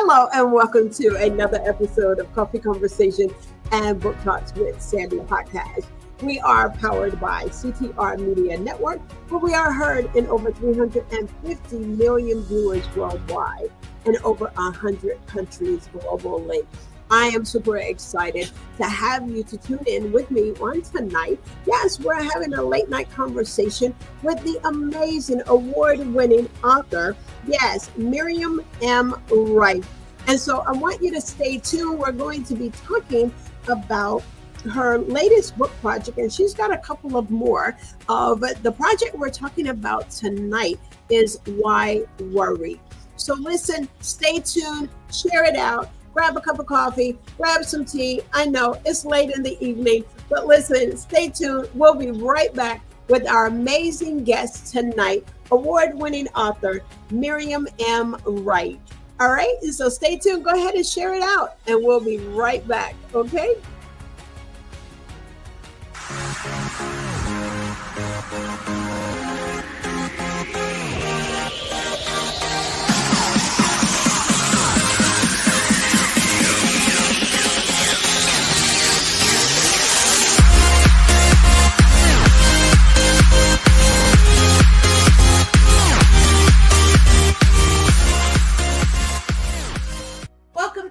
Hello and welcome to another episode of Coffee Conversation and Book Talks with Sandy podcast. We are powered by CTR Media Network, where we are heard in over 350 million viewers worldwide and over 100 countries globally. I am super excited to have you to tune in with me on tonight. Yes, we're having a late night conversation with the amazing award-winning author, yes, Miriam M. Wright. And so I want you to stay tuned. We're going to be talking about her latest book project, and she's got a couple of more. But the project we're talking about tonight is Why Worry? So listen, stay tuned, share it out, grab a cup of coffee, grab some tea. I know it's late in the evening, but listen, stay tuned. We'll be right back with our amazing guest tonight, award-winning author, Miriam M. Wright. All right, so stay tuned. Go ahead and share it out, and we'll be right back, okay?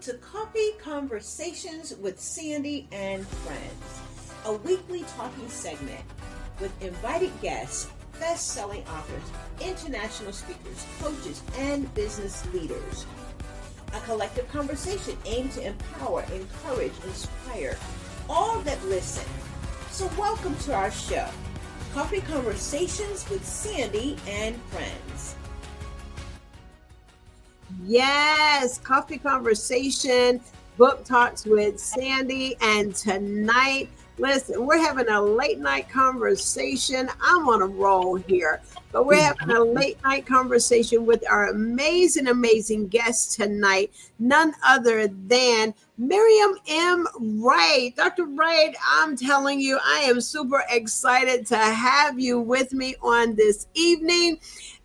To Coffee Conversations with Sandy and Friends, a weekly talking segment with invited guests, best-selling authors, international speakers, coaches, and business leaders. A collective conversation aimed to empower, encourage, inspire all that listen. So welcome to our show, Coffee Conversations with Sandy and Friends. Yes, Coffee Conversation, Book Talks with Sandy. And tonight, listen, we're having a late night conversation. I'm on a roll here, but we're having a late night conversation with our amazing guest tonight, none other than Miriam M. Wright. Dr. Wright, I'm telling you, I am super excited to have you with me on this evening.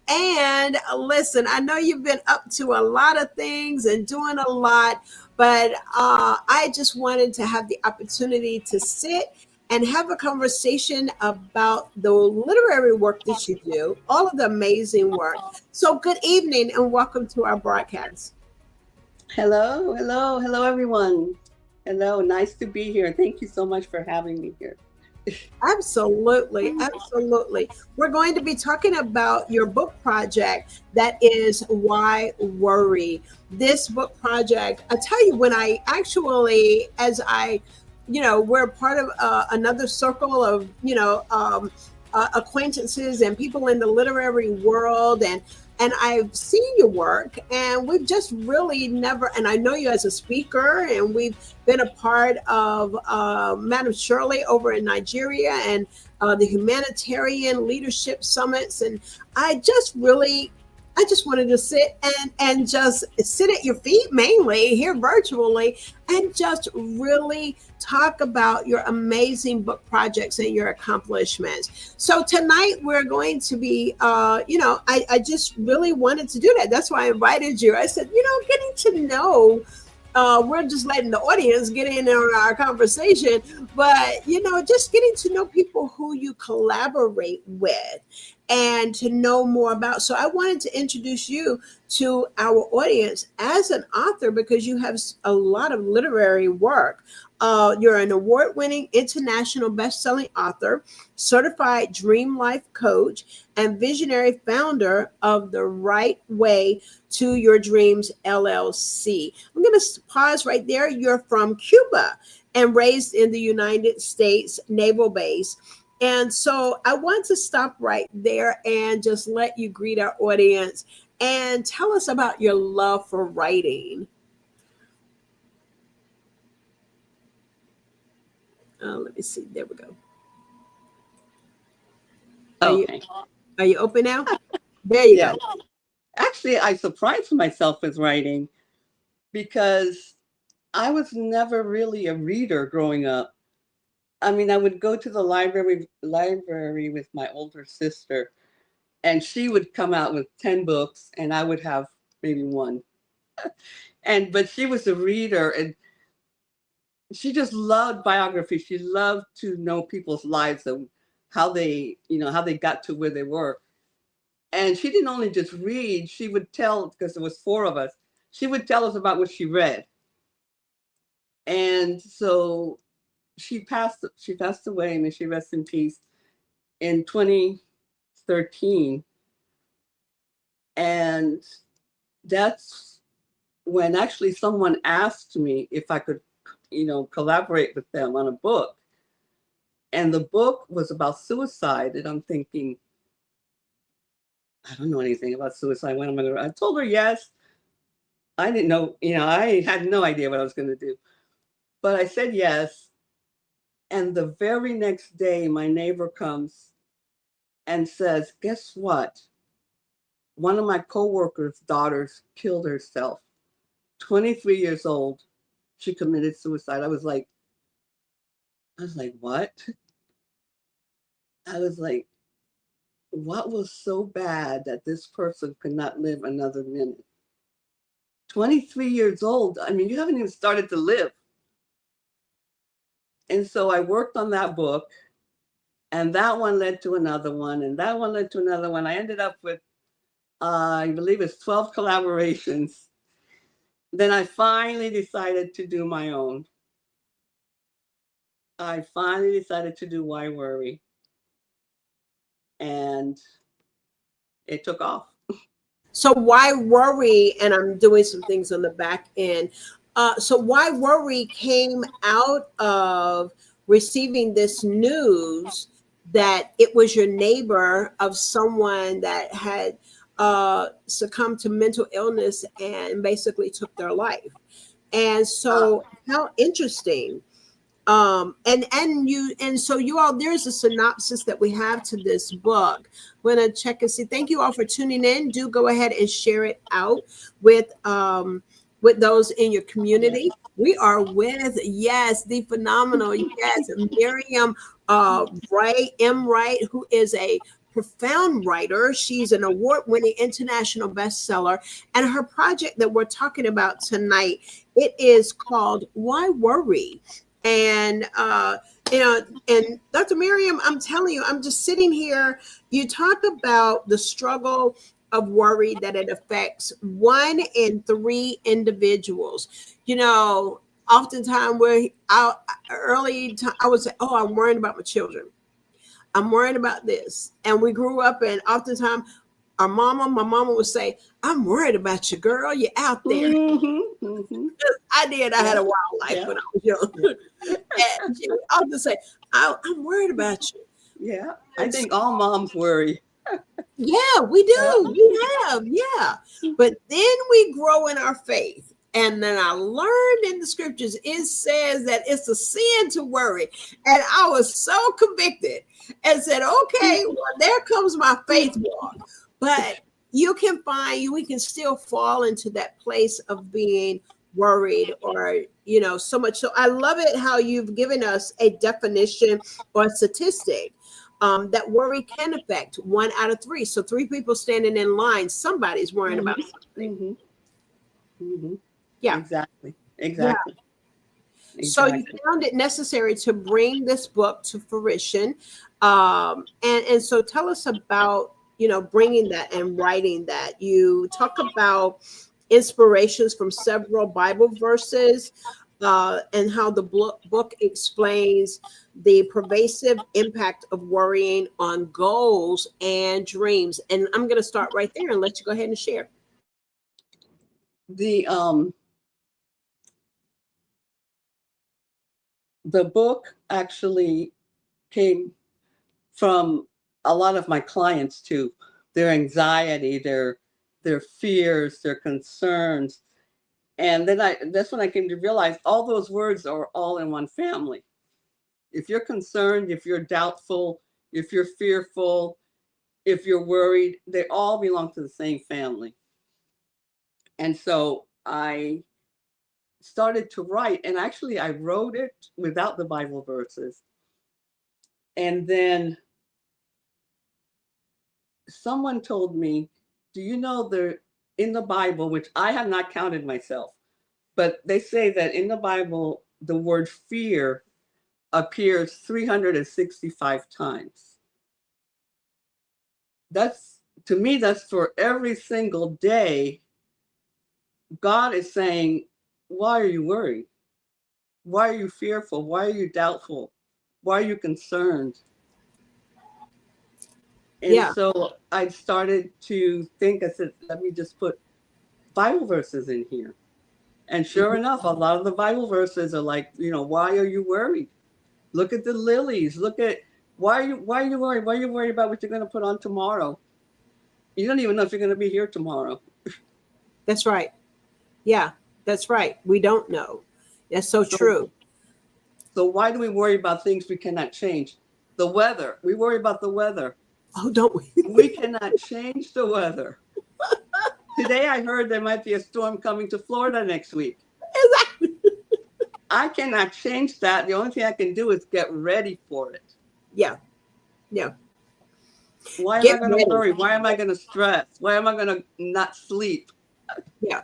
And listen, I know you've been up to a lot of things and doing a lot, but I just wanted to have the opportunity to sit and have a conversation about the literary work that you do, all of the amazing work. So good evening and welcome to our broadcast. Hello, everyone. Hello, nice to be here. Thank you so much for having me here. Absolutely. We're going to be talking about your book project that is Why Worry? This book project, I tell you, when I actually, we're part of another circle of, acquaintances and people in the literary world, and I've seen your work, and we've just really never, and I know you as a speaker, and we've been a part of Madam Shirley over in Nigeria and the humanitarian leadership summits. And I just wanted to sit and just sit at your feet, mainly here virtually, and just really talk about your amazing book projects and your accomplishments. So tonight we're going to be, I just really wanted to do that. That's why I invited you. I said, getting to know, we're just letting the audience get in on our conversation, but, just getting to know people who you collaborate with and to know more about. So I wanted to introduce you to our audience as an author because you have a lot of literary work. You're an award-winning international best-selling author, certified dream life coach, and visionary founder of the Right Way to Your Dreams LLC. I'm going to pause right there. You're from Cuba and raised in the United States Naval Base. And so I want to stop right there and just let you greet our audience and tell us about your love for writing. Let me see. There we go. Are you Okay. are you open now? There you Yeah. go. Actually, I surprised myself with writing because I was never really a reader growing up. I mean, I would go to the library with my older sister, and she would come out with 10 books, and I would have maybe one. But she was a reader, and she just loved biography. She loved to know people's lives and how they got to where they were. And she didn't only just read, she would tell, because there was four of us, she would tell us about what she read. And so she passed away, and she rests in peace, in 2013. And that's when actually someone asked me if I could, collaborate with them on a book. And the book was about suicide. And I'm thinking, I don't know anything about suicide. When am I going to? I told her yes. I didn't know, I had no idea what I was going to do. But I said yes. And the very next day, my neighbor comes and says, guess what? One of my coworkers' daughters killed herself. 23 years old. She committed suicide. I was like, what? I was like, what was so bad that this person could not live another minute? 23 years old. I mean, you haven't even started to live. And so I worked on that book, and that one led to another one, and that one led to another one. I ended up with, I believe it's 12 collaborations. Then I finally decided to do my own. I finally decided to do Why Worry, and it took off. So why worry? And I'm doing some things on the back end. So why worry came out of receiving this news that it was your neighbor of someone that had succumbed to mental illness and basically took their life. And so how interesting. And so you all, there's a synopsis that we have to this book. I'm gonna check and see. Thank you all for tuning in. Do go ahead and share it out with those in your community. We are with, yes, the phenomenal, yes, Miriam Wright, who is a profound writer. She's an award-winning international bestseller, and her project that we're talking about tonight, it is called Why Worry? And and Dr. Miriam, I'm telling you, I'm just sitting here. You talk about the struggle of worry that it affects 1 in 3 individuals. Oftentimes I would say, "Oh, I'm worried about my children. I'm worried about this." And we grew up, and oftentimes my mama would say, "I'm worried about you, girl. You're out there." Mm-hmm, mm-hmm. I did. I had a wild life Yeah. when I was young. And she would often say, I'm worried about you. Yeah, I And so, think all moms worry. yeah, we Yeah. do. We have, yeah. But then we grow in our faith. And then I learned in the scriptures, it says that it's a sin to worry. And I was so convicted and said, okay, well, there comes my faith walk. But we can still fall into that place of being worried or, so much. So I love it how you've given us a definition or a statistic that worry can affect 1 out of 3. So 3 people standing in line, somebody's worrying about something. Mm-hmm, mm-hmm. Yeah. Exactly. Yeah. Exactly. So you Exactly. found it necessary to bring this book to fruition. And so tell us about, bringing that and writing that. You talk about inspirations from several Bible verses and how the book explains the pervasive impact of worrying on goals and dreams. And I'm going to start right there and let you go ahead and share. The the book actually came from a lot of my clients too, their anxiety, their fears, their concerns. And then that's when I came to realize all those words are all in one family. If you're concerned, if you're doubtful, if you're fearful, if you're worried, they all belong to the same family. And so I started to write, and actually I wrote it without the Bible verses. And then someone told me, do you know in the Bible, which I have not counted myself, but they say that in the Bible, the word fear appears 365 times. To me, that's for every single day. God is saying, why are you worried? Why are you fearful? Why are you doubtful? Why are you concerned? And so I started to think, I said, let me just put Bible verses in here. And sure enough, a lot of the Bible verses are like, why are you worried? Look at the lilies. Look at, why are you worried? Why are you worried about what you're going to put on tomorrow? You don't even know if you're going to be here tomorrow. That's right. Yeah, that's right. We don't know. That's so true. So why do we worry about things we cannot change? The weather. We worry about the weather. Oh, don't we? We cannot change the weather. Today I heard there might be a storm coming to Florida next week. Exactly. I cannot change that. The only thing I can do is get ready for it. Yeah. Yeah. Why am I going to worry? Why am I going to stress? Why am I going to not sleep? Yeah.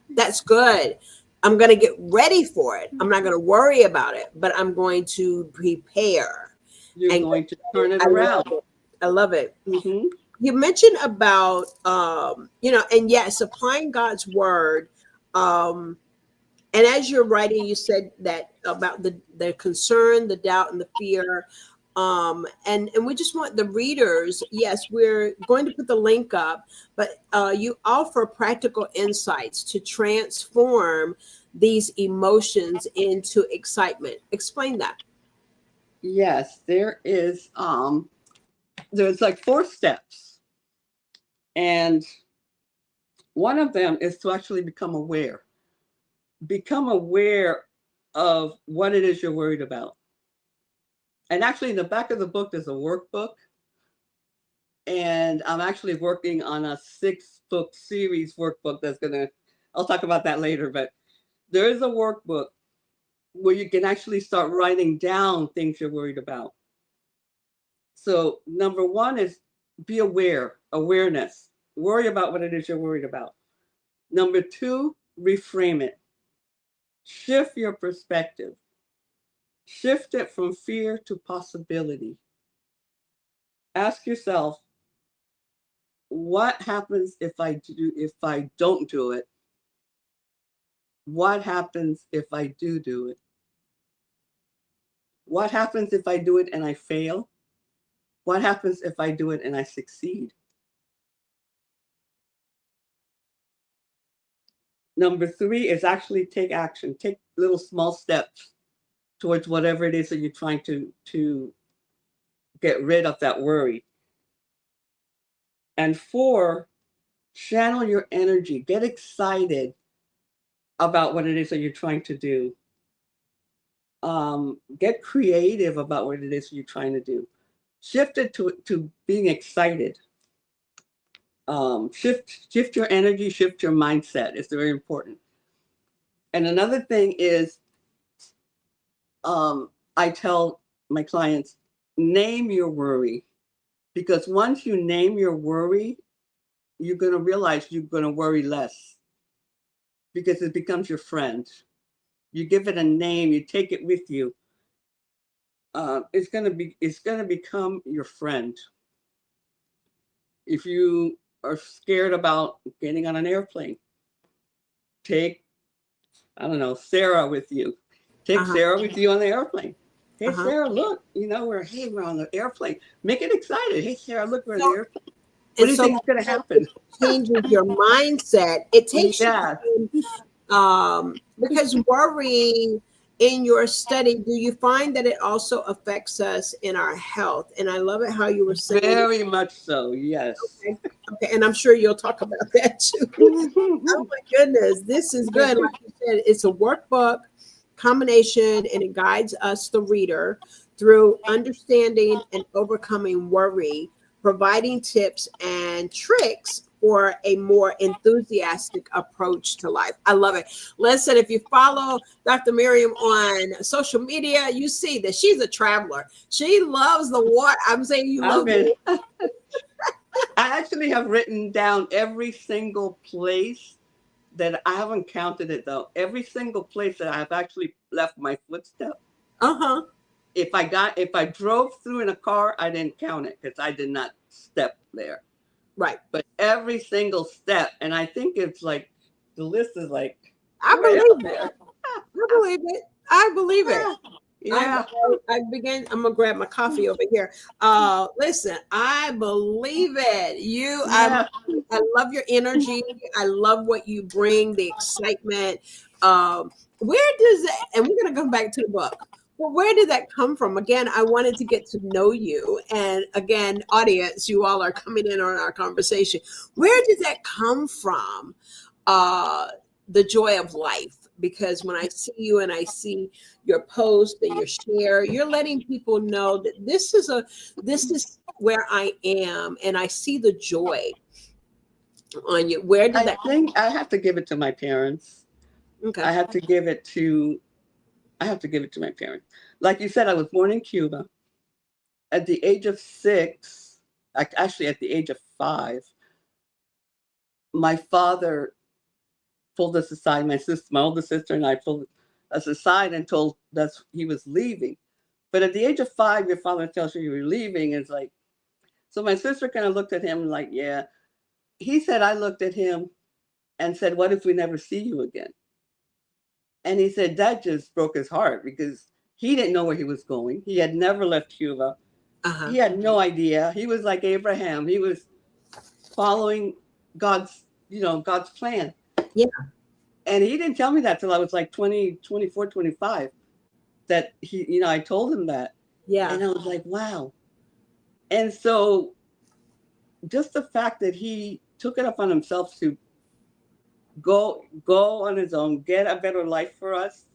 That's good. I'm going to get ready for it. I'm not going to worry about it, but I'm going to prepare. You're going to turn it around. I love it. Mm-hmm. You mentioned about, and yes, applying God's word. And as you're writing, you said that about the concern, the doubt, and the fear. And we just want the readers, yes, we're going to put the link up, but you offer practical insights to transform these emotions into excitement. Explain that. Yes, there's like 4 steps. And one of them is to actually become aware. Become aware of what it is you're worried about. And actually, in the back of the book, there's a workbook. And I'm actually working on a 6-book series workbook I'll talk about that later. But there is a workbook where you can actually start writing down things you're worried about. So number 1 is be aware, awareness. Worry about what it is you're worried about. Number 2, reframe it. Shift your perspective. Shift it from fear to possibility. Ask yourself, what happens if I don't do it? What happens if I do it? What happens if I do it and I fail? What happens if I do it and I succeed? Number 3 is actually take action. Take little small steps towards whatever it is that you're trying to get rid of that worry. And 4, channel your energy. Get excited about what it is that you're trying to do. Get creative about what it is you're trying to do. Shift it to being excited. Shift your energy, shift your mindset. It's very important. And another thing is, I tell my clients, name your worry. Because once you name your worry, you're going to realize you're going to worry less. Because it becomes your friend. You give it a name, you take it with you. It's going to become your friend. If you are scared about getting on an airplane, take, I don't know, Sarah with you. Take Sarah with you on the airplane. Hey, Sarah, look, we're on the airplane. Make it excited. Hey, Sarah, look, we're on the airplane. What do you think is going to happen? Changes your mindset. It takes you, because worry in your study, do you find that it also affects us in our health? And I love it how you were saying. Very much so, yes. Okay, okay, and I'm sure you'll talk about that too. Oh my goodness, this is good. Like you said, it's a workbook combination, and it guides us, the reader, through understanding and overcoming worry, providing tips and tricks for a more enthusiastic approach to life. I love it. Listen, if you follow Dr. Miriam on social media, you see that she's a traveler. She loves the water. I'm saying you love it. I actually have written down every single place that I haven't counted it though. Every single place that I have actually left my footstep. Uh-huh. If I drove through in a car, I didn't count it because I did not step there. Right. But every single step, and I think it's like the list is like I believe it. I believe it. I believe it. Yeah. I'm gonna grab my coffee over here. Listen, I believe it. Yeah. I love your energy. I love what you bring, the excitement. Where does it, and we're gonna come back to the book. Well, where did that come from? Again, I wanted to get to know you. And again, audience, you all are coming in on our conversation. Where did that come from? The joy of life. Because when I see you and I see your post and your share, you're letting people know that this is where I am, and I see the joy on you. Where did that? I think I have to give it to my parents. Okay. I have to give it to my parents. Like you said, I was born in Cuba. At the age of 6, actually at the age of 5, my father pulled us aside. My older sister and I pulled us aside and told us he was leaving. But at the age of 5, your father tells you you're leaving. It's like, so my sister kind of looked at him like, yeah. He said, I looked at him and said, what if we never see you again? And he said that just broke his heart because he didn't know where he was going. He had never left Cuba. Uh-huh. He had no idea. He was like Abraham. He was following God's plan. Yeah. And he didn't tell me that till I was like 20, 24, 25, that I told him that. Yeah. And I was like, wow. And so just the fact that he took it upon himself to go on his own, get a better life for us.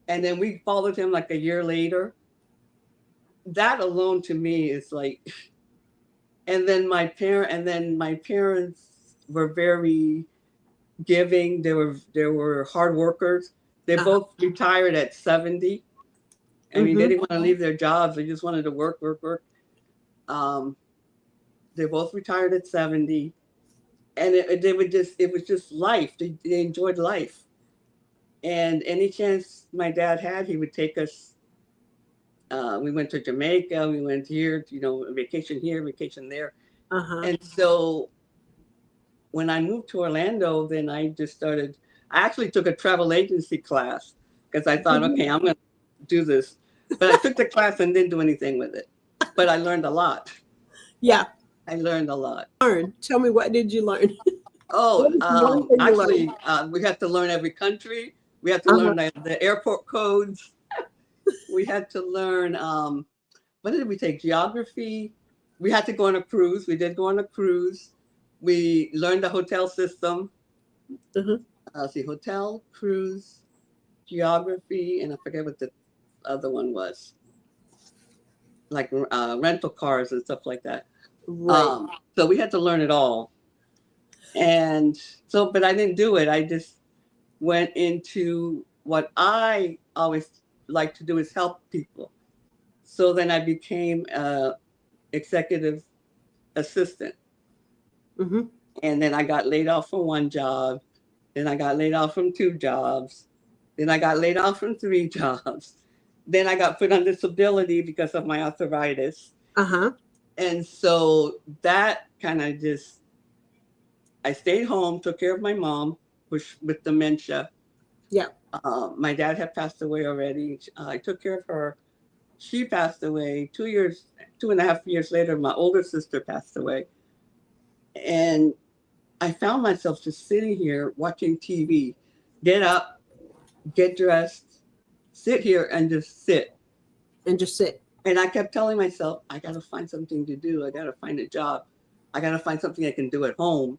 And then we followed him like a year later. That alone to me is like, and then my parents were very giving. They were hard workers. They both retired at 70. I mean, they didn't want to leave their jobs. They just wanted to work. They both retired at 70. And it was just life. They enjoyed life. And any chance my dad had, he would take us. We went to Jamaica. We went here, vacation here, vacation there. And so when I moved to Orlando, then I actually took a travel agency class because I thought, okay, I'm going to do this. But I took the class and didn't do anything with it. But I learned a lot. Yeah. I learned a lot. Tell me, what did you learn? Actually, we had to learn every country. We had to learn the airport codes. We had to learn, what did we take? Geography. We had to go on a cruise. We did go on a cruise. We learned the hotel system. Hotel, cruise, geography, and I forget what the other one was. Like rental cars and stuff like that. Right. So we had to learn it all. And so, but I didn't do it. I just went into what I always like to do is help people. So then I became an executive assistant. And then I got laid off from one job. Then I got laid off from 2 jobs. Then I got laid off from 3 jobs. Then I got put on disability because of my arthritis. And so that kind of I stayed home, took care of my mom with dementia. Yeah. My dad had passed away already. I took care of her. She passed away 2.5 years later. My older sister passed away. And I found myself just sitting here watching TV, get up, get dressed, sit here and just sit. And just sit. And I kept telling myself, I got to find something to do. I got to find a job. I got to find something I can do at home,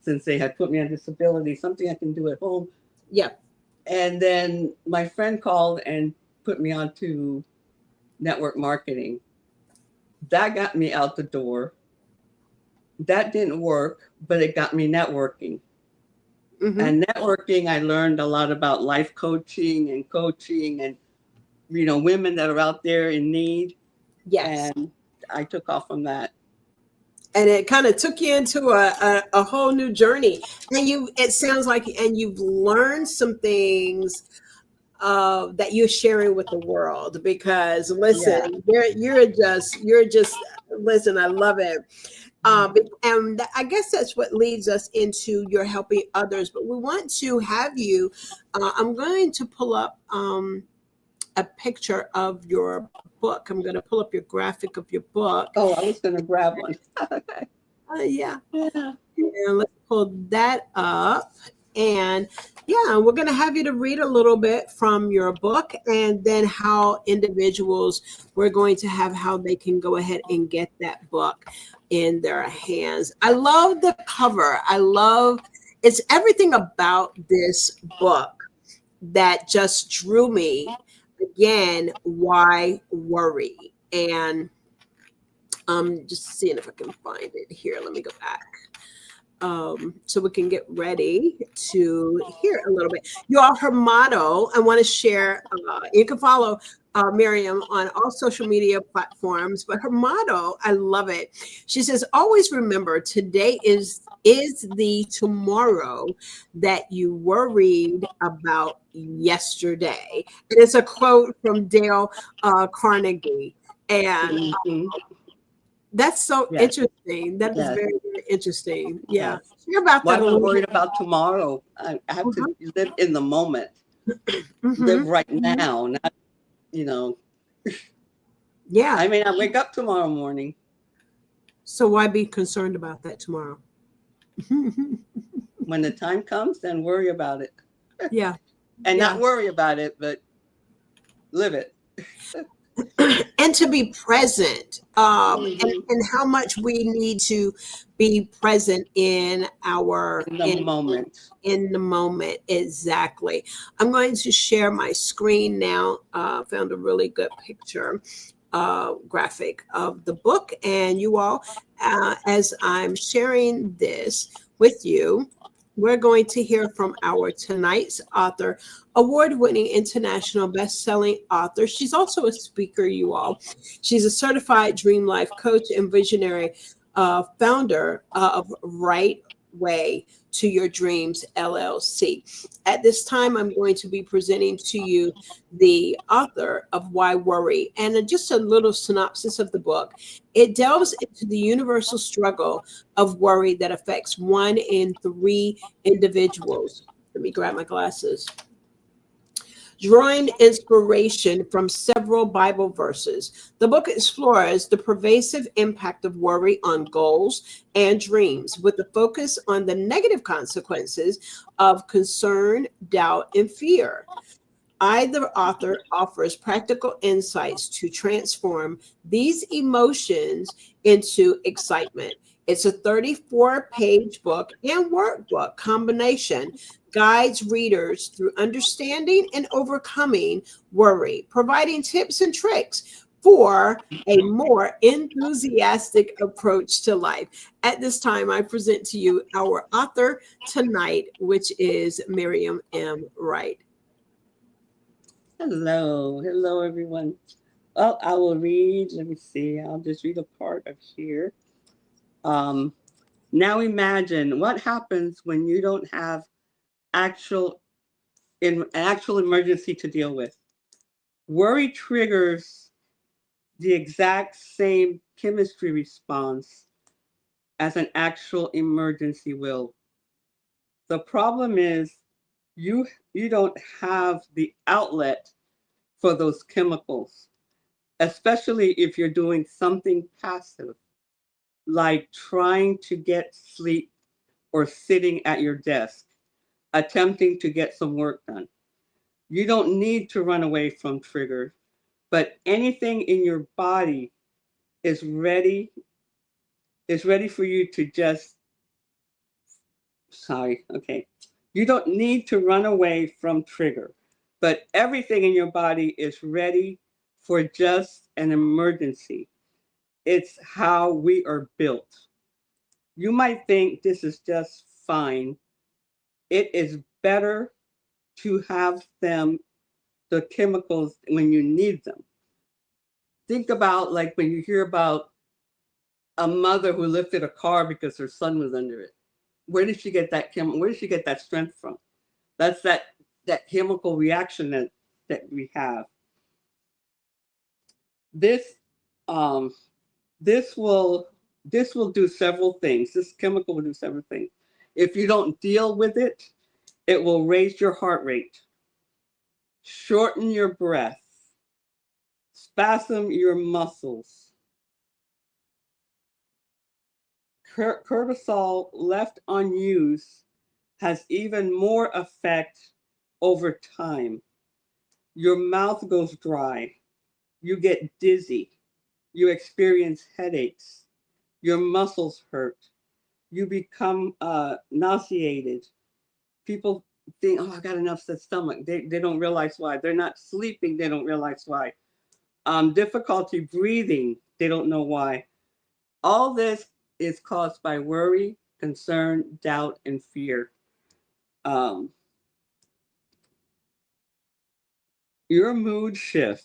since they had put me on disability, something I can do at home. Yeah. And then my friend called and put me onto network marketing. That got me out the door. That didn't work, but it got me networking. Mm-hmm. And networking, I learned a lot about life coaching and women that are out there in need. Yes. And I took off from that. And it kind of took you into a whole new journey. And it sounds like, and you've learned some things that you're sharing with the world, because listen, you're just, listen, I love it. And I guess that's what leads us into your helping others. But we want to have you, I'm going to pull up a picture of your book. I'm going to pull up your graphic of your book. Oh, I was going to grab one. Yeah. And let's pull that up. And yeah, we're going to have you to read a little bit from your book, and then how individuals, we're going to have how they can go ahead and get that book in their hands. I love the cover. It's everything about this book that just drew me. Again, why worry? And just seeing if I can find it here. Let me go back. So we can get ready to hear a little bit. Her motto, I want to share, you can follow Miriam on all social media platforms, but her motto, I love it. She says, always remember, today is the tomorrow that you worried about yesterday. And it's a quote from Dale Carnegie. And that's so interesting. That is very, very interesting. Yeah. Hear about Why that. am I worried about tomorrow? I have to live in the moment. Live right now, not, Yeah. I may not wake up tomorrow morning. So why be concerned about that tomorrow? When the time comes, then worry about it. Yeah. And not worry about it, but live it. And to be present, and how much we need to be present in the moment. In the moment, exactly. I'm going to share my screen now. Found a really good picture, graphic of the book, and you all, as I'm sharing this with you, we're going to hear from our tonight's author, award-winning international best-selling author. She's also a speaker, you all. She's a certified dream life coach and visionary, founder of Wright Way to Your Dreams LLC. At this time, I'm going to be presenting to you the author of Why Worry, and just a little synopsis of the book. It delves into the universal struggle of worry that affects 1 in 3 individuals. Let me grab my glasses. Drawing inspiration from several Bible verses, the book explores the pervasive impact of worry on goals and dreams, with a focus on the negative consequences of concern, doubt, and fear. The author, offers practical insights to transform these emotions into excitement. It's a 34-page book and workbook combination, guides readers through understanding and overcoming worry, providing tips and tricks for a more enthusiastic approach to life. At this time, I present to you our author tonight, which is Miriam M. Wright. Hello, everyone. Well, I will read. Let me see. I'll just read a part of here. Now imagine what happens when you don't have actual emergency to deal with. Worry triggers the exact same chemistry response as an actual emergency will. The problem is you don't have the outlet for those chemicals, especially if you're doing something passive, like trying to get sleep or sitting at your desk, attempting to get some work done. You don't need to run away from triggers, but anything in your body is ready for you to just, sorry, okay. You don't need to run away from trigger, but everything in your body is ready for just an emergency. It's how we are built. You might think this is just fine. It is better to have them, the chemicals, when you need them. Think about like when you hear about a mother who lifted a car because her son was under it. Where did she get that where did she get that strength from? That's that chemical reaction that we have. This um this will do several things. This chemical will do several things. If you don't deal with it, it will raise your heart rate, shorten your breath, spasm your muscles. Cortisol left unused has even more effect over time. Your mouth goes dry. You get dizzy. You experience headaches. Your muscles hurt. You become nauseated. People think, oh, I got an upset stomach. They don't realize why. They're not sleeping. They don't realize why. Difficulty breathing. They don't know why. All this is caused by worry, concern, doubt, and fear. Um, your mood shift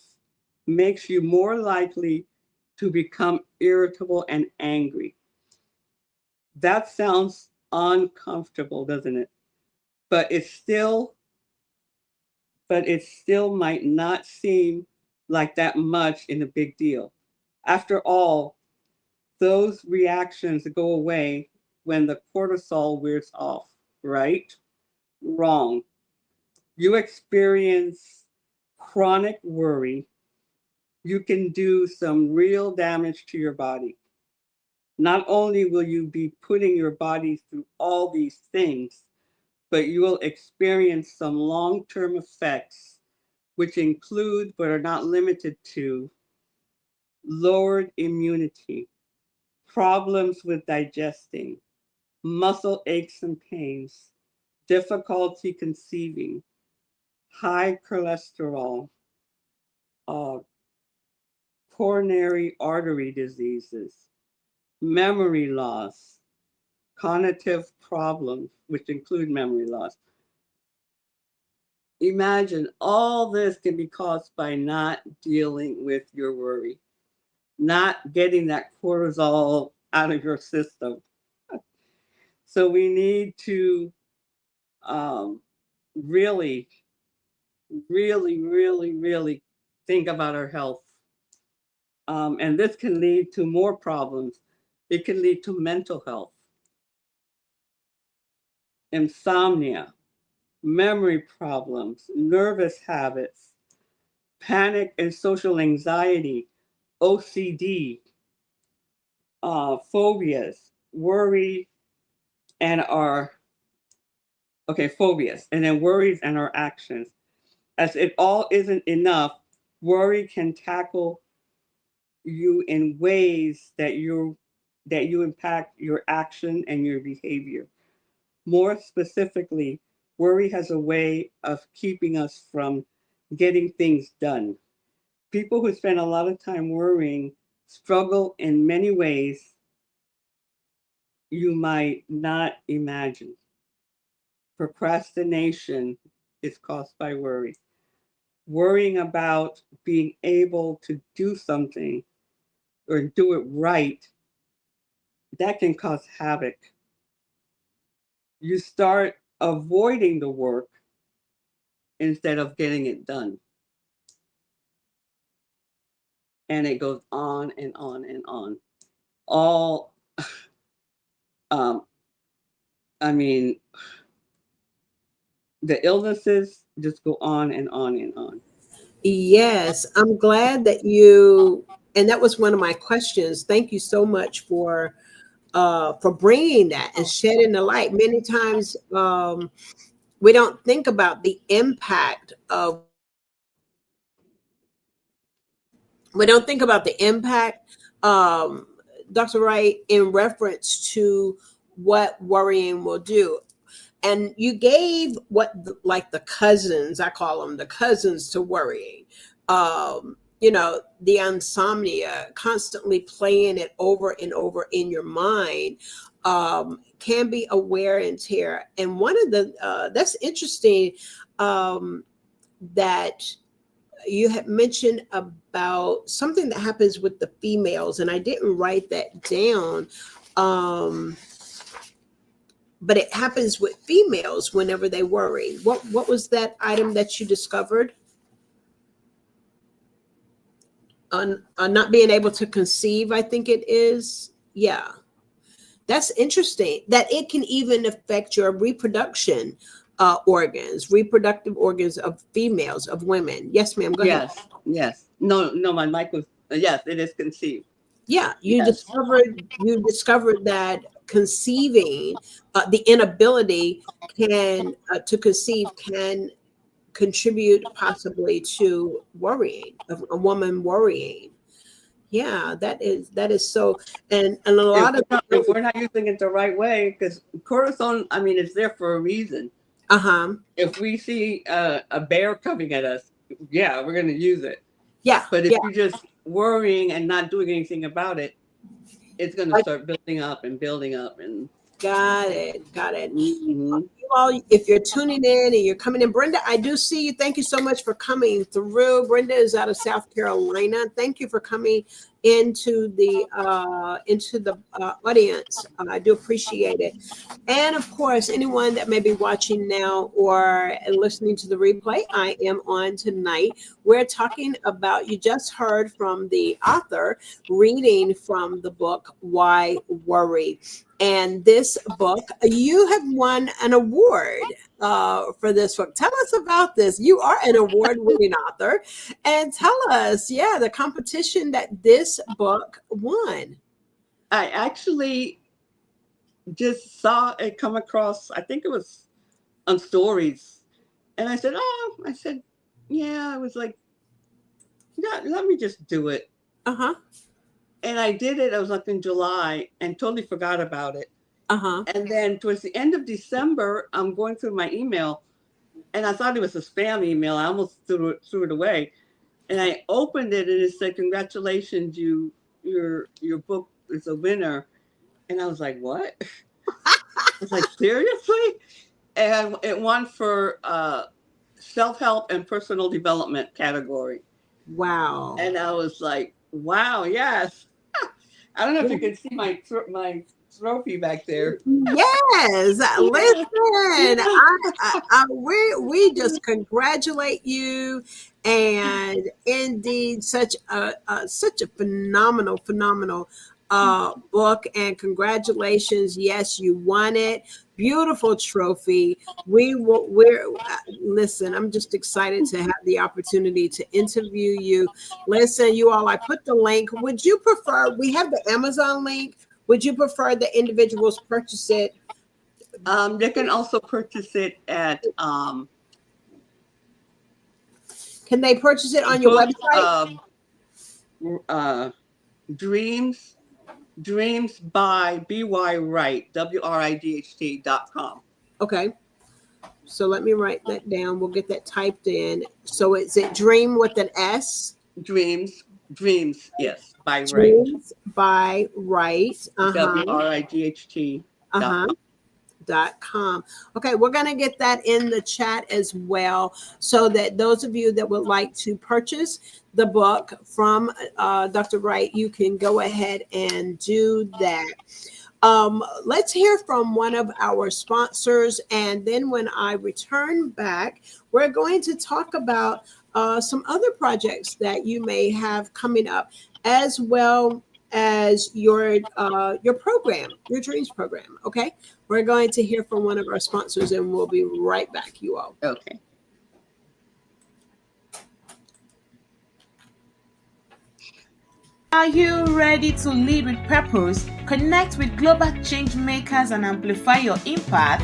makes you more likely to become irritable and angry. That sounds uncomfortable, doesn't it? But it still might not seem like that much in a big deal. After all, those reactions go away when the cortisol wears off, right? Wrong. You experience chronic worry, you can do some real damage to your body. Not only will you be putting your body through all these things, but you will experience some long-term effects, which include but are not limited to lowered immunity, problems with digesting, muscle aches and pains, difficulty conceiving, high cholesterol, uh, coronary artery diseases, memory loss, cognitive problems, which include memory loss. Imagine all this can be caused by not dealing with your worry, not getting that cortisol out of your system. So we need to um, really, really think about our health. And this can lead to more problems. It can lead to mental health, insomnia, memory problems, nervous habits, panic and social anxiety, OCD, phobias, worry, and our, okay, phobias, and then worries and our actions. As it all isn't enough, worry can tackle you in ways that you impact your action and your behavior. More specifically, worry has a way of keeping us from getting things done. People who spend a lot of time worrying struggle in many ways you might not imagine. Procrastination is caused by worry. Worrying about being able to do something or do it right, that can cause havoc. You start avoiding the work instead of getting it done. And it goes on and on and on. All, um, I mean, the illnesses just go on and on and on. Yes, I'm glad that and that was one of my questions. Thank you so much for bringing that and shedding the light. Many times, We don't think about the impact of we don't think about the impact, um, Dr. Wright, in reference to what worrying will do. And you gave like the cousins, I call them the cousins to worrying. The insomnia, constantly playing it over and over in your mind, can be a wear and tear. And one of the that's interesting, that you had mentioned about something that happens with the females, and I didn't write that down. Um, but it happens with females whenever they worry. What was that item that you discovered? On not being able to conceive, I think it is. Yeah, that's interesting. That it can even affect your reproductive organs of females, of women. Yes, ma'am. Go ahead. Yes. No, my mic was, yes, it is conceived. Yeah, Yes. you discovered that conceiving, the inability can to conceive can contribute possibly to worrying, of a woman worrying. Yeah, that is so, and a lot of If we're not using it the right way, because cortisone, I mean, it's there for a reason. uh-huh. If we see a bear coming at us, yeah, we're going to use it. Yeah, But if yeah. you're just worrying and not doing anything about it, it's going to start building up and building up. And Got it. mm-hmm. You all, if you're tuning in and you're coming in, Brenda, I do see you. Thank you so much for coming through. Brenda is out of South Carolina. Thank you for coming into the audience. I do appreciate it. And of course, anyone that may be watching now or listening to the replay, I am on tonight. We're talking about, you just heard from the author reading from the book, Why Worry? And this book, you have won an award for this book. Tell us about this. You are an award-winning author, and tell us, the competition that this book won. I actually just saw it come across, I think it was on stories. And I said, I was like, yeah, let me just do it. Uh-huh. And I did it. I was like in July and totally forgot about it. Uh-huh. And then towards the end of December, I'm going through my email and I thought it was a spam email. I almost threw it away. And I opened it and it said, congratulations, your book is a winner. And I was like, what? I was like, seriously? And it won for self-help and personal development category. Wow. And I was like, wow, yes. I don't know if you can see my trophy back there. Yes, listen, we just congratulate you, and indeed, such a phenomenal book, and congratulations. Yes, you won it. Beautiful trophy. Listen, I'm just excited to have the opportunity to interview you. Listen, you all, I put the link. Would you prefer, we have the Amazon link. Would you prefer the individuals purchase it? They can also purchase it at can they purchase it on your website? Dreams by B.Y. Wright, WRIGHT.com. Okay. So let me write that down. We'll get that typed in. So is it dream with an S? Dreams, yes, by Wright. Dreams by Wright. WRIGHT.com. .com. Okay, we're going to get that in the chat as well, so that those of you that would like to purchase the book from Dr. Wright, you can go ahead and do that. Let's hear from one of our sponsors, and then when I return back, we're going to talk about some other projects that you may have coming up, as well as your program, your dreams program. Okay, we're going to hear from one of our sponsors, and we'll be right back, you all. Okay. Are you ready to lead with purpose, connect with global change makers, and amplify your impact?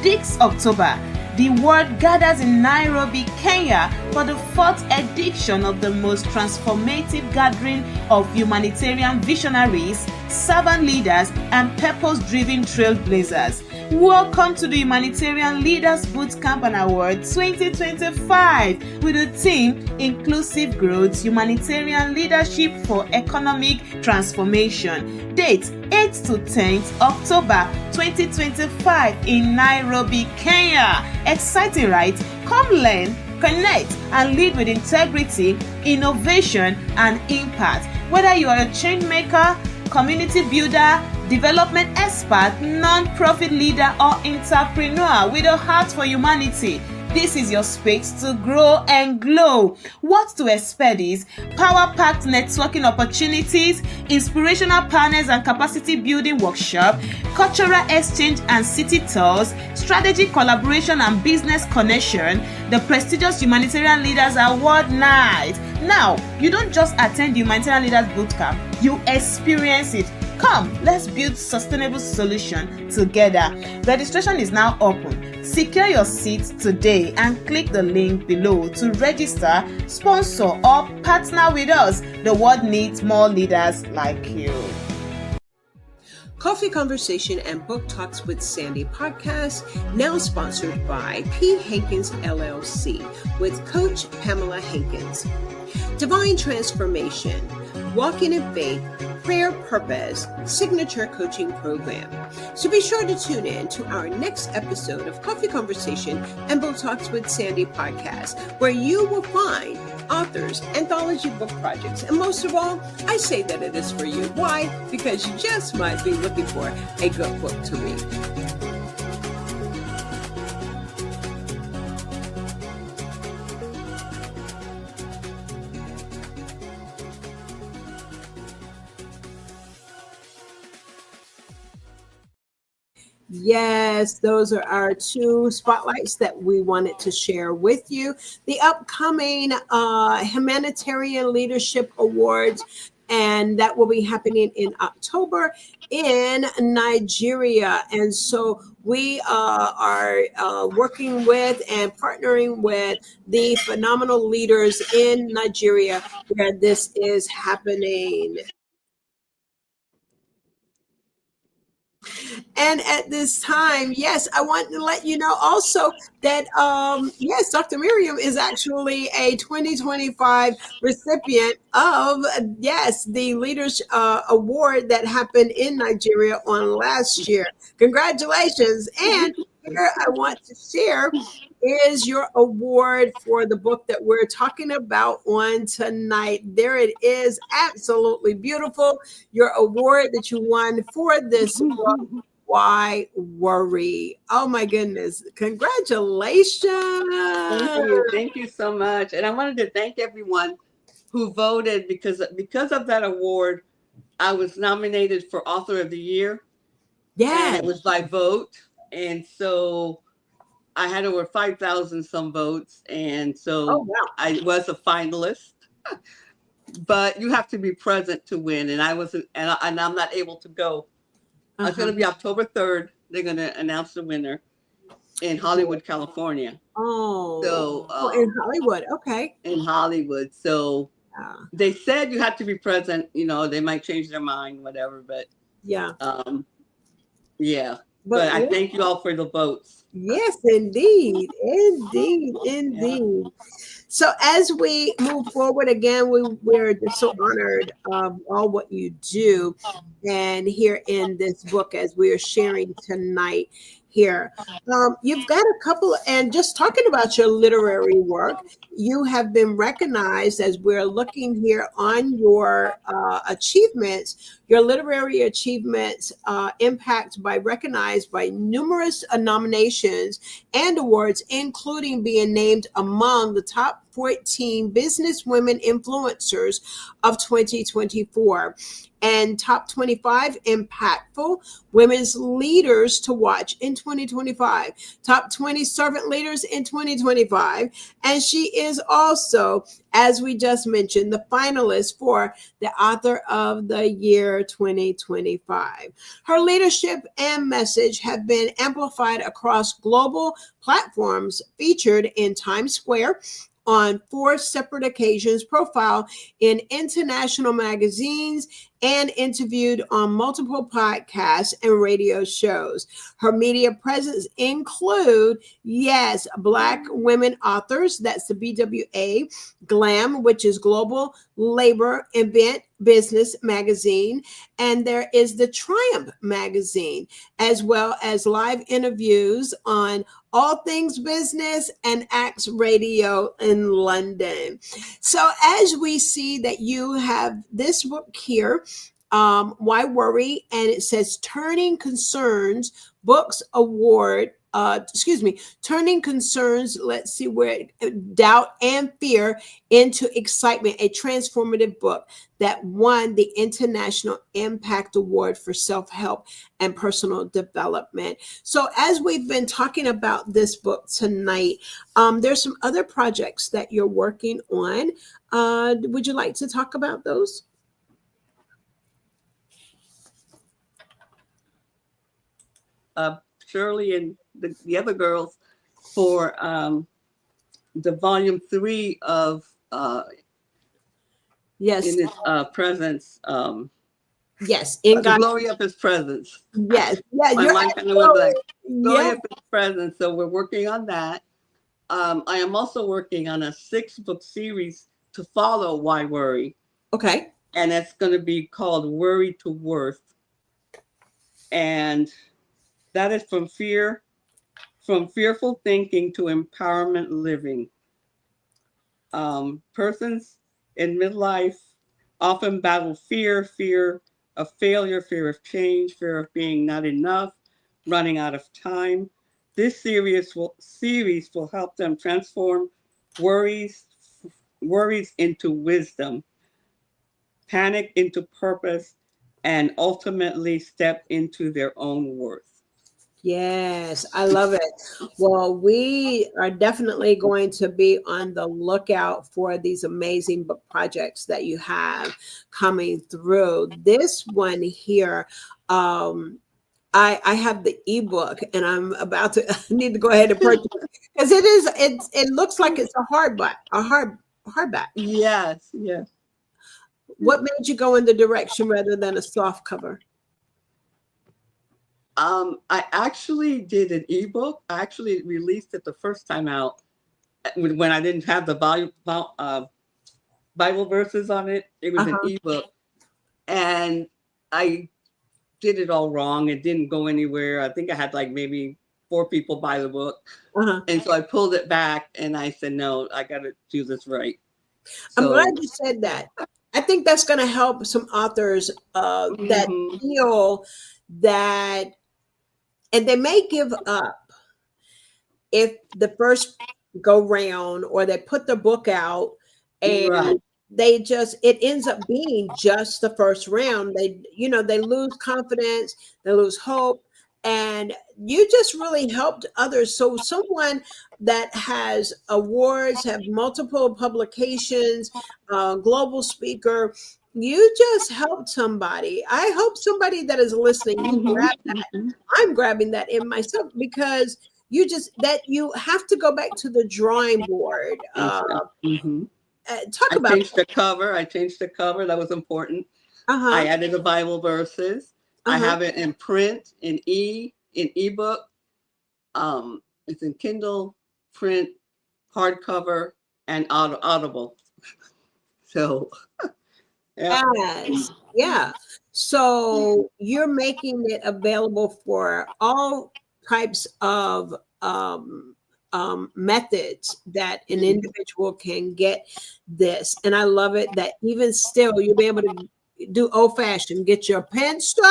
This October, the world gathers in Nairobi, Kenya for the 4th edition of the most transformative gathering of humanitarian visionaries, servant leaders, and purpose-driven trailblazers. Welcome to the Humanitarian Leaders Bootcamp and Award 2025 with the theme Inclusive Growth, Humanitarian Leadership for Economic Transformation. Date 8 to 10th October 2025 in Nairobi, Kenya. Exciting, right? Come learn, connect, and lead with integrity, innovation, and impact. Whether you are a change maker, community builder, development expert, non-profit leader, or entrepreneur with a heart for humanity, this is your space to grow and glow. What to expect is power-packed networking opportunities, inspirational panels and capacity building workshop, cultural exchange and city tours, strategic collaboration and business connection, the prestigious Humanitarian Leaders Award Night. Now, you don't just attend the Humanitarian Leaders Bootcamp, you experience it. Come, let's build sustainable solution together. Registration is now open. Secure your seat today and click the link below to register, sponsor, or partner with us. The world needs more leaders like you. Coffee Conversation and Book Talks with Sandy podcast, now sponsored by P. Hankins LLC with Coach Pamela Hankins. Divine Transformation, Walking in Faith, Prayer Purpose Signature Coaching Program. So be sure to tune in to our next episode of Coffee Conversation and Book Talks with Sandy podcast, where you will find authors, anthology book projects, and most of all, I say that it is for you. Why? Because you just might be looking for a good book to read. Yes, those are our two spotlights that we wanted to share with you. The upcoming Humanitarian Leadership Awards, and that will be happening in October in Nigeria. And so we are working with and partnering with the phenomenal leaders in Nigeria where this is happening. And at this time, yes, I want to let you know also that, yes, Dr. Miriam is actually a 2025 recipient of, yes, the Leaders Award that happened in Nigeria on last year. Congratulations. And here I want to share is your award for the book that we're talking about on tonight. There it is. Absolutely beautiful. Your award that you won for this book. Why worry? Oh my goodness. Congratulations. Thank you so much. And I wanted to thank everyone who voted because of that award, I was nominated for Author of the Year. Yeah. And it was by vote. And so I had over 5,000 some votes. And so I was a finalist. But you have to be present to win. And I wasn't, and I'm not able to go. It's going to be October 3rd. They're going to announce the winner in Hollywood, California. So in Hollywood. Okay. In Hollywood. So they said you have to be present. You know, they might change their mind, whatever. But yeah. But I thank you all for the votes. Yes, indeed. Indeed. Yeah. So as we move forward, again, we're just so honored of all what you do. And here in this book, as we are sharing tonight here, you've got a couple, and just talking about your literary work, you have been recognized as we're looking here on your achievements, your literary achievements recognized by numerous nominations and awards, including being named among the top 14 business women influencers of 2024 and top 25 impactful women's leaders to watch in 2025, top 20 servant leaders in 2025. And she is also, as we just mentioned, the finalist for the Author of the Year 2025. Her leadership and message have been amplified across global platforms, featured in Times Square on 4 separate occasions, profiled in international magazines, and interviewed on multiple podcasts and radio shows. Her media presence include, yes, Black women authors, that's the BWA, GLAM, which is Global Labor Event Business Magazine, and there is the Triumph Magazine, as well as live interviews on All Things Business and Axe Radio in London. So as we see that you have this book here, Why Worry? And it says Turning Concerns Books Award. Turning concerns, let's see where, doubt and fear into excitement, a transformative book that won the International Impact Award for Self-Help and Personal Development. So as we've been talking about this book tonight, there's some other projects that you're working on. Would you like to talk about those? Shirley and the other girls for the volume 3 of Yes. In His presence. Yes, in the God. glory of His presence. Yes, yeah. My mind kind of went blank. Glory Yeah. of His presence. So we're working on that. I am also working on a 6-book series to follow Why Worry. Okay. And it's going to be called Worry to Worth. And that is from fearful thinking to empowerment living. Persons in midlife often battle fear of failure, fear of change, fear of being not enough, running out of time. This series will help them transform worries into wisdom, panic into purpose, and ultimately step into their own worth. Yes, I love it. Well, we are definitely going to be on the lookout for these amazing book projects that you have coming through. This one here, I have the ebook, and I'm about to I need to go ahead and purchase it because it looks like it's a hardback. Yes. What made you go in the direction rather than a soft cover? I actually did an ebook. I actually released it the first time out when I didn't have the Bible verses on it. It was an ebook, and I did it all wrong. It didn't go anywhere. I think I had like maybe 4 people buy the book, and so I pulled it back and I said, no, I got to do this right. I'm glad you said that. I think that's going to help some authors that feel that. And they may give up if the first go round or they put the book out and it ends up being just the first round. They lose confidence, they lose hope. And you just really helped others. So someone that has awards, have multiple publications, global speaker, you just helped somebody. I hope somebody that is listening, you grab that. I'm grabbing that in myself because you have to go back to the drawing board. Talk about. I changed the cover. That was important. I added the Bible verses. I have it in print, in ebook. It's in Kindle, print, hardcover, and Audible. So. Yes. Yeah. So you're making it available for all types of methods that an individual can get this. And I love it that even still you'll be able to do old-fashioned, get your pencil.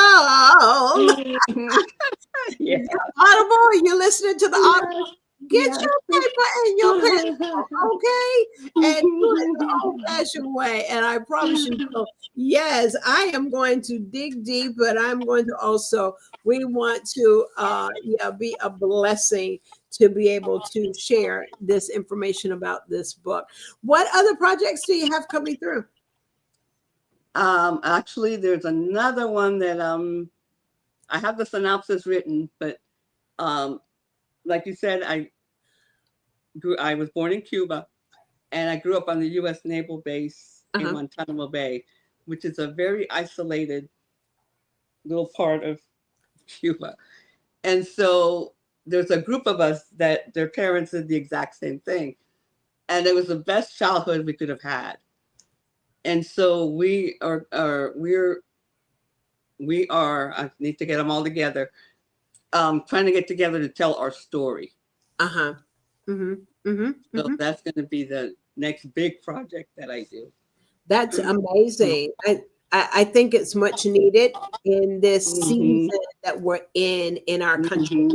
Yeah. Audible, you're listening to the Audible. Get Yes. your paper and your pencil, okay? And do it the old-fashioned way. And I promise you, so yes, I am going to dig deep, but I'm going to also, we want to be a blessing to be able to share this information about this book. What other projects do you have coming through? Actually, there's another one that I have the synopsis written, but like you said, I was born in Cuba, and I grew up on the U.S. Naval Base in Guantanamo Bay, which is a very isolated little part of Cuba. And so there's a group of us that their parents did the exact same thing, and it was the best childhood we could have had. And so we are I need to get them all together, trying to get together to tell our story. Uh-huh. Mm-hmm. Mm-hmm. So that's going to be the next big project that I do. That's amazing. I think it's much needed in this season that we're in our country.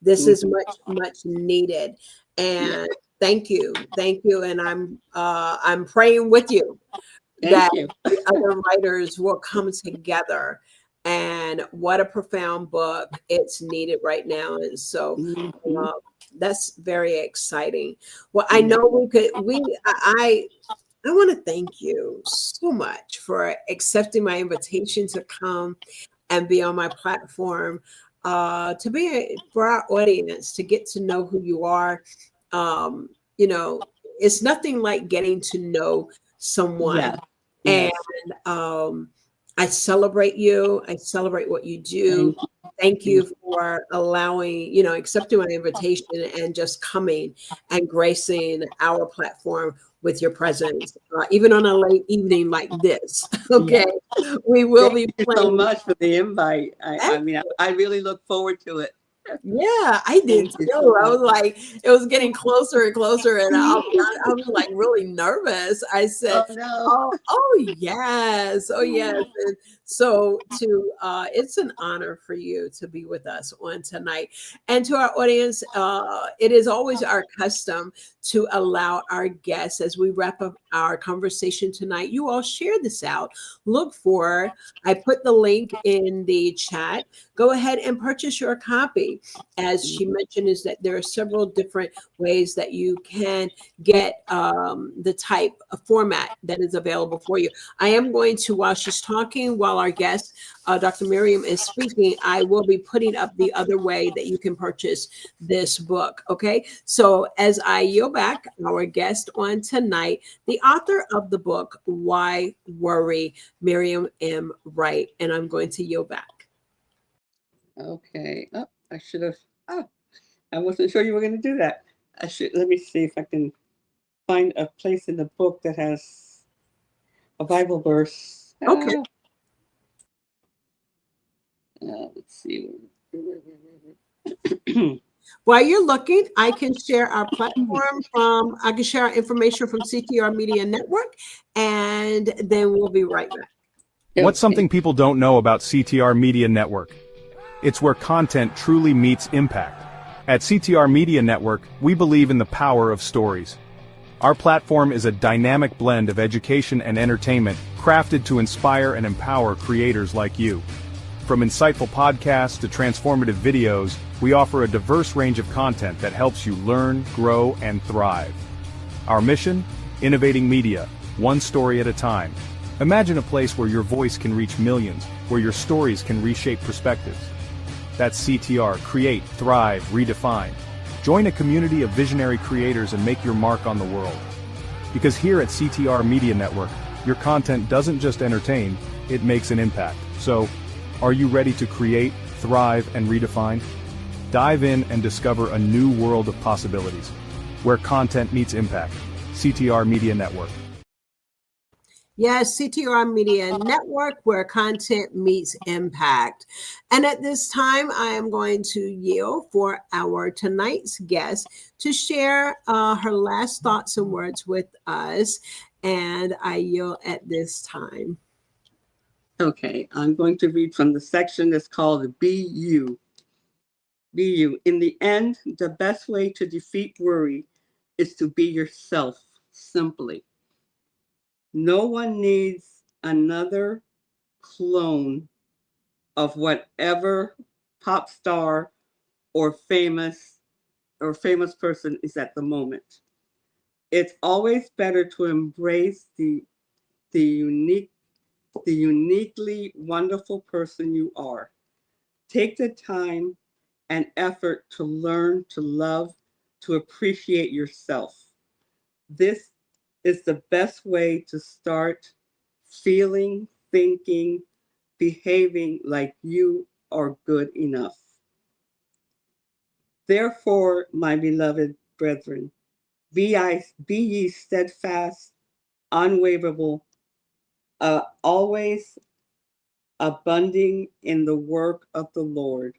This is much needed. And thank you. And I'm praying with you that the other writers will come together. And what a profound book. It's needed right now. And so that's very exciting. Well, I know I want to thank you so much for accepting my invitation to come and be on my platform, for our audience to get to know who you are. It's nothing like getting to know someone. And I celebrate you. I celebrate what you do. Thank you for allowing, accepting my invitation and just coming and gracing our platform with your presence, even on a late evening like this. Okay. We will be playing. Thank you so much for the invite. I mean, I really look forward to it. Yeah, I did too. I was like, it was getting closer and closer, and I was like really nervous. I said, "Oh yes, oh yes." And so it's an honor for you to be with us on tonight, and to our audience, it is always our custom to allow our guests, as we wrap up our conversation tonight, you all share this out. Look for, I put the link in the chat. Go ahead and purchase your copy. As she mentioned, is that there are several different ways that you can get the type of format that is available for you. I am going to, while she's talking, while our guest, Dr. Miriam, is speaking, I will be putting up the other way that you can purchase this book. Okay, so as I yield back, our guest on tonight, the author of the book, Why Worry, Miriam M. Wright, and I'm going to yield back. Okay. Oh, I should have. Oh, I wasn't sure you were going to do that. Let me see if I can find a place in the book that has a Bible verse. Okay. Let's see. While you're looking, I can share our platform I can share our information from CTR Media Network, and then we'll be right back. What's something people don't know about CTR Media Network? It's where content truly meets impact. At CTR Media Network, we believe in the power of stories. Our platform is a dynamic blend of education and entertainment, crafted to inspire and empower creators like you. From insightful podcasts to transformative videos, we offer a diverse range of content that helps you learn, grow, and thrive. Our mission? Innovating media, one story at a time. Imagine a place where your voice can reach millions, where your stories can reshape perspectives. That's CTR, Create, Thrive, Redefine. Join a community of visionary creators and make your mark on the world. Because here at CTR Media Network, your content doesn't just entertain, it makes an impact. So, are you ready to create, thrive, and redefine? Dive in and discover a new world of possibilities, where content meets impact. CTR Media Network. Yes, CTR Media Network, where content meets impact. And at this time, I am going to yield for our tonight's guest to share her last thoughts and words with us. And I yield at this time. Okay, I'm going to read from the section that's called Be You. Be you. In the end, the best way to defeat worry is to be yourself, simply. No one needs another clone of whatever pop star or famous person is at the moment. It's always better to embrace the unique the uniquely wonderful person you are. Take the time and effort to learn to love, to appreciate yourself. This is the best way to start feeling, thinking, behaving like you are good enough. Therefore, my beloved brethren, be ye steadfast, unwaverable, always abounding in the work of the Lord.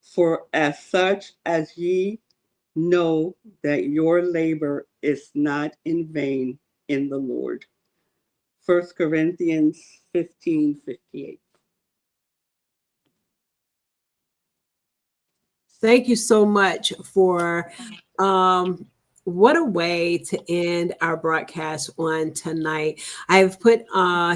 For as such as ye know that your labor is not in vain in the Lord. 1 Corinthians 15:58. Thank you so much for what a way to end our broadcast on tonight. I've put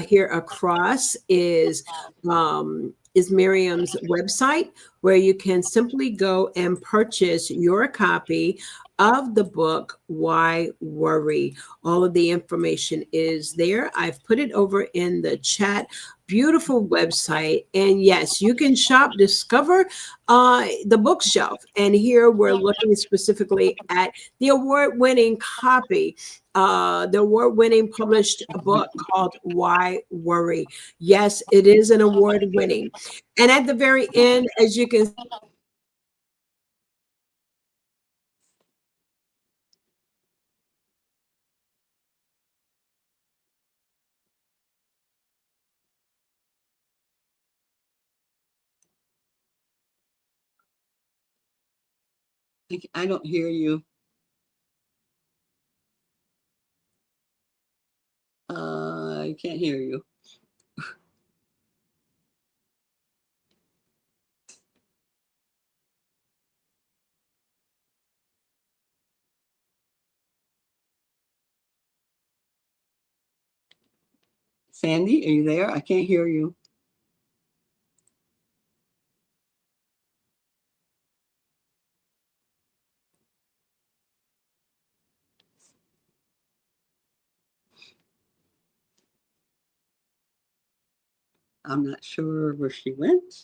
here across is Miriam's website, where you can simply go and purchase your copy of the book, Why Worry? All of the information is there. I've put it over in the chat. Beautiful website. And yes, you can shop, discover the bookshelf. And here we're looking specifically at the award-winning copy, the award-winning published book called Why Worry? Yes, it is an award-winning. And at the very end, as you can I don't hear you. I can't hear you. Sandy, are you there? I can't hear you. I'm not sure where she went.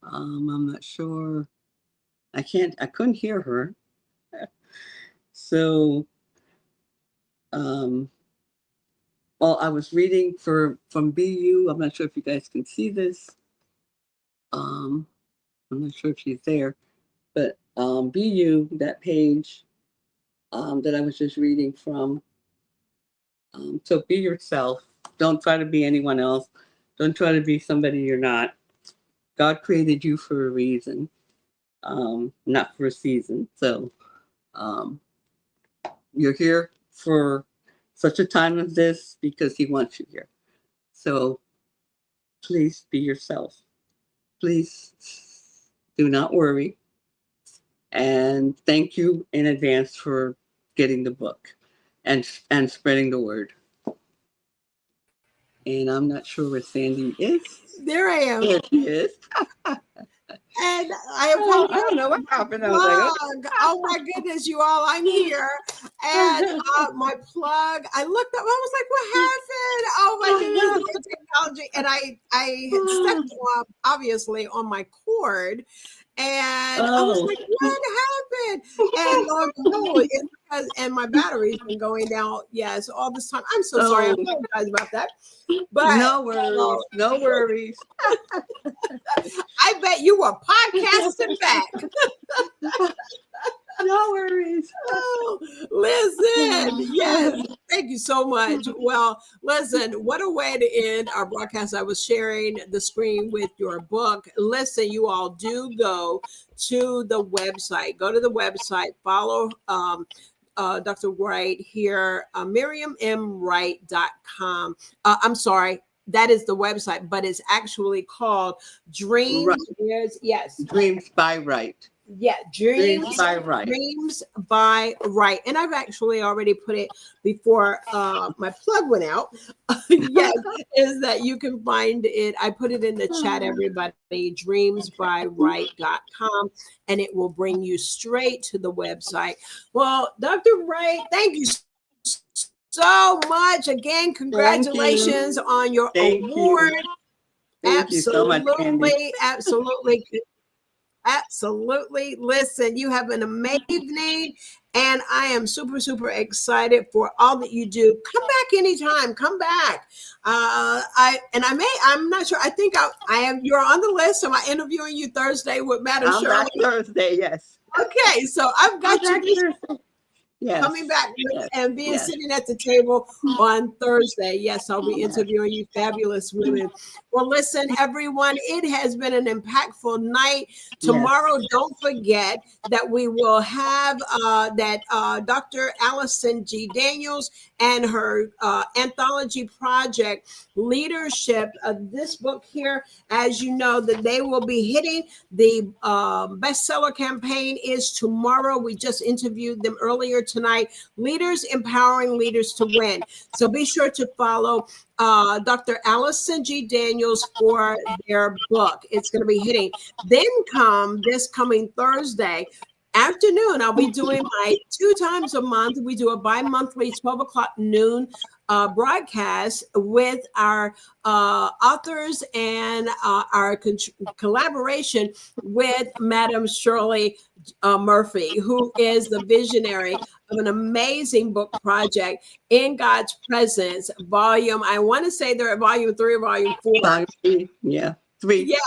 I'm not sure. I couldn't hear her. So, well, I was reading from BU. I'm not sure if you guys can see this. I'm not sure if she's there, but BU, that page that I was just reading from. So be yourself. Don't try to be anyone else. Don't try to be somebody you're not. God created you for a reason, not for a season. So you're here for such a time as this because He wants you here. So please be yourself. Please do not worry. And thank you in advance for getting the book and spreading the word. And I'm not sure where Sandy is. there I am. There she is. And I don't know what happened. I was like, oh my goodness, you all, I'm here. And my plug, I looked up, I was like, what happened? Oh my goodness, technology. And I had stepped obviously on my cord. And I was like, what happened? And lo and behold, it's because, and my battery's been going down, yes, all this time. I'm so sorry. I apologize about that. But no worries. No worries. I bet you were podcasting back. No worries. Oh, listen, yes, thank you so much. Well, listen, what a way to end our broadcast. I was sharing the screen with your book. Listen, you all do go to the website. Go to the website, follow Dr. Wright here, MiriamMWright.com. I'm sorry, that is the website, but it's actually called Dreams. Yes. Dreams by Wright. Yeah, Dreams by Wright. Dreams by Wright. And I've actually already put it before my plug went out. Yes, is that you can find it. I put it in the chat, everybody, dreamsbywright.com, and it will bring you straight to the website. Well, Dr. Wright, thank you so much. Again, congratulations on your award. Thank you so much, Candy. Absolutely. Listen, you have an amazing evening, and I am super, super excited for all that you do. Come back anytime. Come back. I'm not sure. I think I am. You're on the list. Am I interviewing you Thursday with Madam Shirley? Back Thursday, yes. Okay, so I've got you. Yes. Coming back and being sitting at the table on Thursday. Yes, I'll be interviewing you fabulous women. Well, listen, everyone, it has been an impactful night. Tomorrow, don't forget that we will have Dr. Allison G. Daniels and her anthology project, Leadership. This book here, as you know, that they will be hitting the bestseller campaign is tomorrow. We just interviewed them earlier tonight. Leaders Empowering Leaders to Win. So be sure to follow Dr. Allison G. Daniels for their book. It's going to be hitting. Then this coming Thursday afternoon, I'll be doing my 2 times a month. We do a bi-monthly 12 o'clock noon broadcast with our authors and our collaboration with Madam Shirley Murphy, who is the visionary of an amazing book project, In God's Presence, volume. I want to say they're at volume 3 or volume 4. Volume 3, yeah. 3. Yes.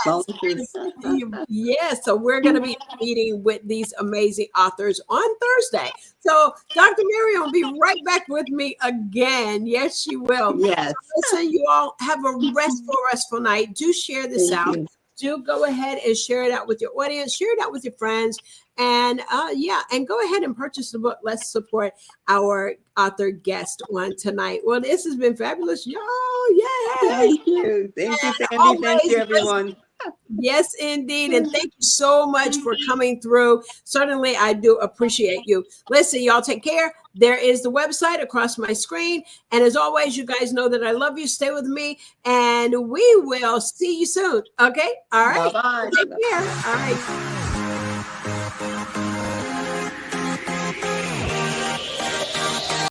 Yes. So we're going to be meeting with these amazing authors on Thursday. So Dr. Miriam will be right back with me again. Yes, she will. Yes. Listen, you all have a restful night. Do share this out. Do go ahead and share it out with your audience. Share it out with your friends. And and go ahead and purchase the book. Let's support our author guest on tonight. Well, this has been fabulous, y'all. Yay! Thank you. Thank you, Sandy. Thank you, everyone. Yes, indeed. And thank you so much for coming through. Certainly, I do appreciate you. Listen, y'all take care. There is the website across my screen. And as always, you guys know that I love you. Stay with me. And we will see you soon. Okay? All right. Bye-bye. Take care. All right.